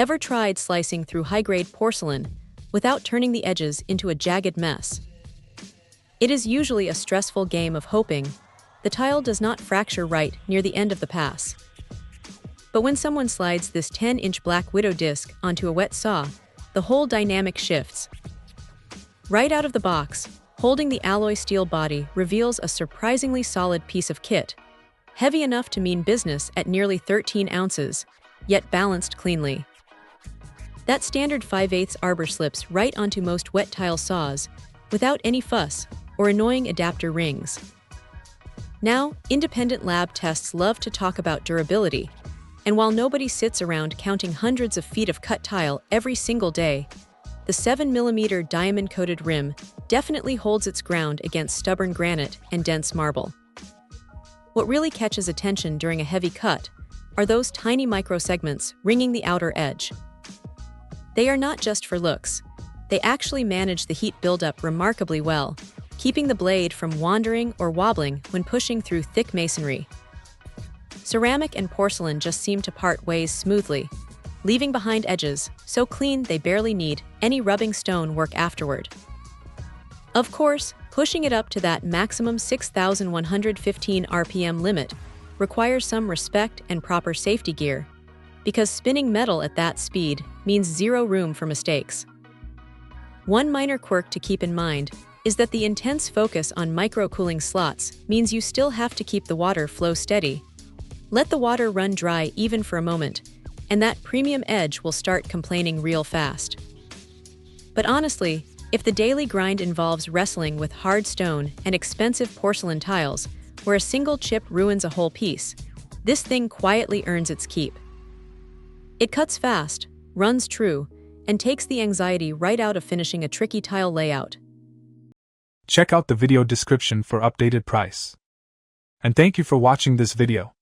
Ever tried slicing through high-grade porcelain without turning the edges into a jagged mess? It is usually a stressful game of hoping the tile does not fracture right near the end of the pass. But when someone slides this 10-inch Black Widow disc onto a wet saw, the whole dynamic shifts. Right out of the box, holding the alloy steel body reveals a surprisingly solid piece of kit, heavy enough to mean business at nearly 13 ounces, yet balanced cleanly. That standard 5/8 arbor slips right onto most wet tile saws, without any fuss or annoying adapter rings. Now, independent lab tests love to talk about durability, and while nobody sits around counting hundreds of feet of cut tile every single day, the 7mm diamond-coated rim definitely holds its ground against stubborn granite and dense marble. What really catches attention during a heavy cut are those tiny microsegments ringing the outer edge. They are not just for looks. They actually manage the heat buildup remarkably well, keeping the blade from wandering or wobbling when pushing through thick masonry. Ceramic and porcelain just seem to part ways smoothly, leaving behind edges so clean they barely need any rubbing stone work afterward. Of course, pushing it up to that maximum 6,115 RPM limit requires some respect and proper safety gear, because spinning metal at that speed means zero room for mistakes. One minor quirk to keep in mind is that the intense focus on micro-cooling slots means you still have to keep the water flow steady. Let the water run dry even for a moment, and that premium edge will start complaining real fast. But honestly, if the daily grind involves wrestling with hard stone and expensive porcelain tiles, where a single chip ruins a whole piece, this thing quietly earns its keep. It cuts fast, runs true, and takes the anxiety right out of finishing a tricky tile layout. Check out the video description for updated price. And thank you for watching this video.